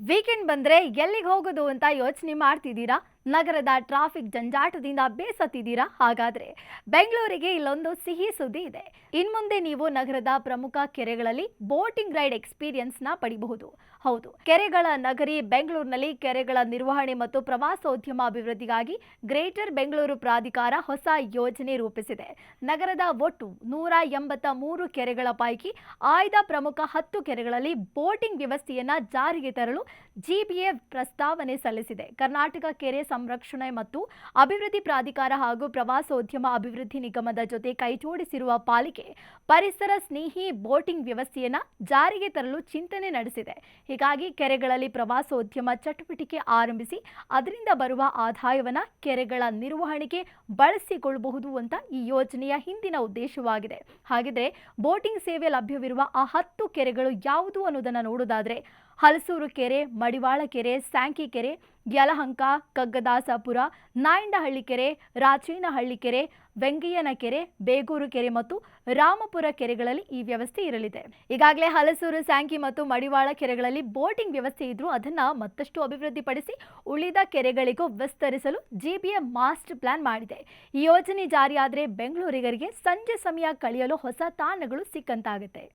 Weekend ಬಂದ್ರೆ ಎಲ್ಲಿಗೆ ಹೋಗೋದು ಅಂತ ಯೋಚನೆ ಮಾಡ್ತಿದ್ದೀರಾ? ನಗರದ ಟ್ರಾಫಿಕ್ ಜಂಜಾಟದಿಂದ ಬೇಸತ್ತಿದ್ದೀರಾ? ಹಾಗಾದ್ರೆ ಬೆಂಗಳೂರಿಗೆ ಇಲ್ಲೊಂದು ಸಿಹಿ ಸುದ್ದಿ ಇದೆ. ಇನ್ಮುಂದೆ ನೀವು ನಗರದ ಪ್ರಮುಖ ಕೆರೆಗಳಲ್ಲಿ ಬೋಟಿಂಗ್ ರೈಡ್ ಎಕ್ಸ್ಪೀರಿಯನ್ಸ್ ನ ಪಡಿಬಹುದು. ಹೌದು, ಕೆರೆಗಳ ನಗರಿ ಬೆಂಗಳೂರಿನಲ್ಲಿ ಕೆರೆಗಳ ನಿರ್ವಹಣೆ ಮತ್ತು ಪ್ರವಾಸೋದ್ಯಮ ಅಭಿವೃದ್ಧಿಗಾಗಿ ಗ್ರೇಟರ್ ಬೆಂಗಳೂರು ಪ್ರಾಧಿಕಾರ ಹೊಸ ಯೋಜನೆ ರೂಪಿಸಿದೆ. ನಗರದ ಒಟ್ಟು 183 ಕೆರೆಗಳ ಪೈಕಿ ಆಯ್ದ ಪ್ರಮುಖ 10 ಕೆರೆಗಳಲ್ಲಿ ಬೋಟಿಂಗ್ ವ್ಯವಸ್ಥೆಯನ್ನ ಜಾರಿಗೆ ತರಲು ಜಿಬಿಎ ಪ್ರಸ್ತಾವನೆ ಸಲ್ಲಿಸಿದೆ. ಕರ್ನಾಟಕ ಕೆರೆ ಸಂರಕ್ಷಣೆ ಮತ್ತು ಅಭಿವೃದ್ಧಿ ಪ್ರಾಧಿಕಾರ ಹಾಗೂ ಪ್ರವಾಸೋದ್ಯಮ ಅಭಿವೃದ್ಧಿ ನಿಗಮದ ಜೊತೆ ಕೈಜೋಡಿಸಿರುವ ಪಾಲಿಕೆ ಪರಿಸರ ಸ್ನೇಹಿ ಬೋಟಿಂಗ್ ವ್ಯವಸ್ಥೆಯನ್ನ ಜಾರಿಗೆ ತರಲು ಚಿಂತನೆ ನಡೆಸಿದೆ. ಹೀಗಾಗಿ ಕೆರೆಗಳಲ್ಲಿ ಪ್ರವಾಸೋದ್ಯಮ ಚಟುವಟಿಕೆ ಆರಂಭಿಸಿ ಅದರಿಂದ ಬರುವ ಆದಾಯವನ್ನ ಕೆರೆಗಳ ನಿರ್ವಹಣೆಗೆ ಬಳಸಿಕೊಳ್ಳಬಹುದು ಅಂತ ಈ ಯೋಜನೆಯ ಹಿಂದಿನ ಉದ್ದೇಶವಾಗಿದೆ. ಹಾಗಿದ್ರೆ ಬೋಟಿಂಗ್ ಸೇವೆ ಲಭ್ಯವಿರುವ ಆ 10 ಕೆರೆಗಳು ಯಾವುದು ಅನ್ನೋದನ್ನ ನೋಡೋದಾದ್ರೆ ಹಲಸೂರು ಕೆರೆ, ಮಡಿವಾಳ ಕೆರೆ, ಸ್ಯಾಂಕಿ ಕೆರೆ, ಯಲಹಂಕ, ಕಗ್ಗದಾಸಪುರ, ನಾಯಂಡಹಳ್ಳಿ ಕೆರೆ, ರಾಚೇನಹಳ್ಳಿ ಕೆರೆ, ವೆಂಗಯ್ಯನ ಕೆರೆ, ಬೇಗೂರು ಕೆರೆ ಮತ್ತು ರಾಮಪುರ ಕೆರೆಗಳಲ್ಲಿ ಈ ವ್ಯವಸ್ಥೆ ಇರಲಿದೆ. ಈಗಾಗಲೇ ಹಲಸೂರು, ಸ್ಯಾಂಕಿ ಮತ್ತು ಮಡಿವಾಳ ಕೆರೆಗಳಲ್ಲಿ ಬೋಟಿಂಗ್ ವ್ಯವಸ್ಥೆ ಇದ್ರೂ ಅದನ್ನ ಮತ್ತಷ್ಟು ಅಭಿವೃದ್ಧಿಪಡಿಸಿ ಉಳಿದ ಕೆರೆಗಳಿಗೂ ವಿಸ್ತರಿಸಲು ಜಿಬಿಎ ಮಾಸ್ಟರ್ ಪ್ಲಾನ್ ಮಾಡಿದೆ. ಈ ಯೋಜನೆ ಜಾರಿಯಾದರೆ ಬೆಂಗಳೂರಿಗರಿಗೆ ಸಂಜೆ ಸಮಯ ಕಳೆಯಲು ಹೊಸ ತಾಣಗಳು ಸಿಕ್ಕಂತಾಗುತ್ತೆ.